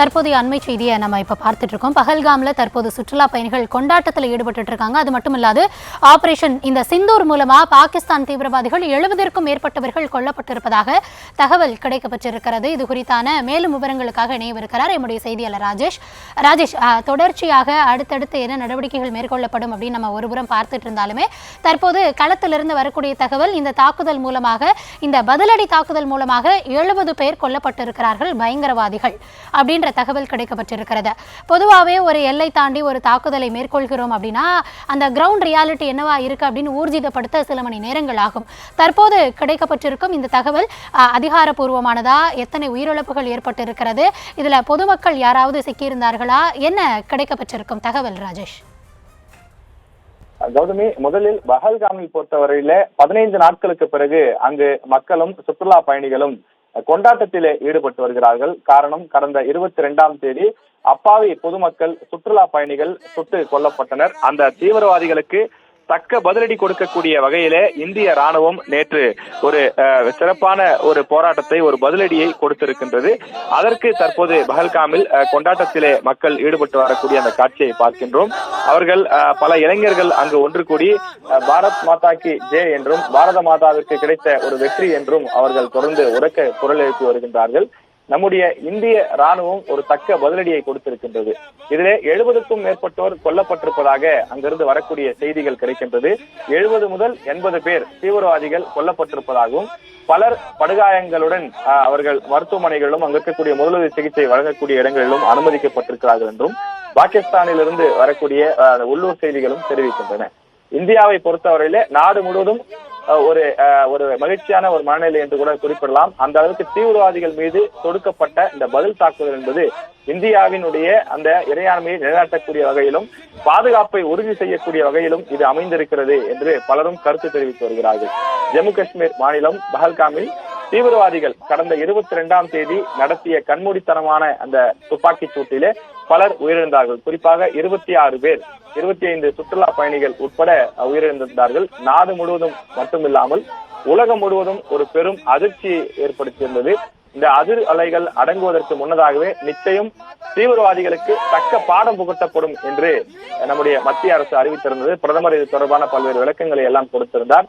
தற்போதைய அண்மை செய்தியை நம்ம இப்ப பார்த்துட்டு இருக்கோம். பஹல்காம்ல தற்போது சுற்றுலா பயணிகள் கொண்டாட்டத்தில் ஈடுபட்டு இருக்காங்க. அது மட்டுமில்லாது ஆபரேஷன் இந்த சிந்தூர் மூலமா பாகிஸ்தான் தீவிரவாதிகள் 70க்கும் மேற்பட்டவர்கள் கொல்லப்பட்டிருப்பதாக தகவல் கிடைக்கப்பட்டிருக்கிறது. இது குறித்தான மேலும் விவரங்களுக்காக இணையவிருக்கிறார் எம்முடைய செய்தியாளர் ராஜேஷ். தொடர்ச்சியாக அடுத்தடுத்து என்ன நடவடிக்கைகள் மேற்கொள்ளப்படும் அப்படின்னு நம்ம ஒருபுறம் பார்த்துட்டு இருந்தாலுமே தற்போது களத்திலிருந்து வரக்கூடிய தகவல் இந்த தாக்குதல் மூலமாக இந்த பதிலடி தாக்குதல் மூலமாக 70 பேர் கொல்லப்பட்டிருக்கிறார்கள் பயங்கரவாதிகள் அப்படின்ற தகவல் கிடைக்கப்பட்டிருக்கிறது. பொதுவாகவே ஒரு எல்லை தாண்டி ஒரு தாக்குதலை மேற்கொள்கிறோம் அப்படின்னா அந்த கிரவுண்ட் ரியாலிட்டி என்னவா இருக்கு அப்படின்னு ஊர்ஜிதப்படுத்த சில மணி நேரங்கள் ஆகும். தற்போது கிடைக்கப்பட்டிருக்கும் இந்த தகவல் அதிகாரப்பூர்வமானதா? எத்தனை உயிரிழப்புகள் ஏற்பட்டிருக்கிறது? இதுல பொதுமக்கள் யாராவது சிக்கியிருந்தார்களா? என்ன கிடைக்கப்பட்டிருக்கும் தகவல் ராஜேஷ்? கௌதமி, முதலில் பஹல்காமில் பொறுத்தவரையில 15 நாட்களுக்கு பிறகு அங்கு மக்களும் சுற்றுலா பயணிகளும் கொண்டாட்டத்திலே ஈடுபட்டு வருகிறார்கள். காரணம், கடந்த 22ஆம் தேதி அப்பாவி பொதுமக்கள் சுற்றுலா பயணிகள் சுட்டு கொல்லப்பட்டனர். அந்த தீவிரவாதிகளுக்கு தக்க பதிலடி கொடுக்கக்கூடிய வகையிலே இந்திய ராணுவம் நேற்று ஒரு சிறப்பான ஒரு போராட்டத்தை, ஒரு பதிலடியை கொடுத்திருக்கின்றது. அதற்கு தற்போது பஹல்காமில் கொண்டாட்டத்திலே மக்கள் ஈடுபட்டு வரக்கூடிய அந்த காட்சியை பார்க்கின்றோம். அவர்கள் பல இளைஞர்கள் அங்கு ஒன்று கூடி பாரத் மாதா கி ஜெய் என்றும் பாரத மாதாவிற்கு கிடைத்த ஒரு வெற்றி என்றும் அவர்கள் தொடர்ந்து உரக்க குரல் எழுப்பி வருகின்றார்கள். நம்முடைய இந்திய ராணுவம் ஒரு தக்க பதிலடியை கொடுத்திருக்கின்றது. இதிலே 70க்கும் மேற்பட்டோர் கொல்லப்பட்டிருப்பதாக அங்கிருந்து வரக்கூடிய செய்திகள் கிடைக்கின்றது. 70 முதல் 80 பேர் தீவிரவாதிகள் கொல்லப்பட்டிருப்பதாகவும் பலர் படுகாயங்களுடன் அவர்கள் மருத்துவமனைகளிலும் அங்கு இருக்கக்கூடிய முதலுதவி சிகிச்சை வழங்கக்கூடிய இடங்களிலும் அனுமதிக்கப்பட்டிருக்கிறார்கள் என்றும் பாகிஸ்தானிலிருந்து வரக்கூடிய உள்ளூர் செய்திகளும் தெரிவிக்கின்றன. இந்தியாவை பொறுத்தவரையில நாடு முழுவதும் ஒரு மகிழ்ச்சியான ஒரு மனநிலை என்று கூட குறிப்பிடலாம். அந்த அளவுக்கு தீவிரவாதிகள் மீது தொடுக்கப்பட்ட இந்த பதில் தாக்குதல் என்பது இந்தியாவினுடைய அந்த இறையாண்மையை நிலைநாட்டக்கூடிய வகையிலும் பாதுகாப்பை உறுதி செய்யக்கூடிய வகையிலும் இது அமைந்திருக்கிறது என்று பலரும் கருத்து தெரிவித்து வருகிறார்கள். ஜம்மு காஷ்மீர் மாநிலம் பஹல்காமில் தீவிரவாதிகள் கடந்த 22ஆம் தேதி நடத்திய கண்மூடித்தனமான அந்த துப்பாக்கி சூட்டிலே பலர் உயிரிழந்தார்கள். குறிப்பாக 26 பேர், 25 சுற்றுலா பயணிகள் உட்பட உயிரிழந்திருந்தார்கள். நாடு முழுவதும் மட்டுமில்லாமல் உலகம் முழுவதும் ஒரு பெரும் அதிர்ச்சியை ஏற்படுத்தியிருந்தது. இந்த அதிர் அலைகள் அடங்குவதற்கு முன்னதாகவே நிச்சயம் தீவிரவாதிகளுக்கு தக்க பாடம் புகட்டப்படும் என்று நம்முடைய மத்திய அரசு அறிவித்திருந்தது. பிரதமர் இது தொடர்பான பல்வேறு விளக்கங்களை எல்லாம் கொடுத்திருந்தார்.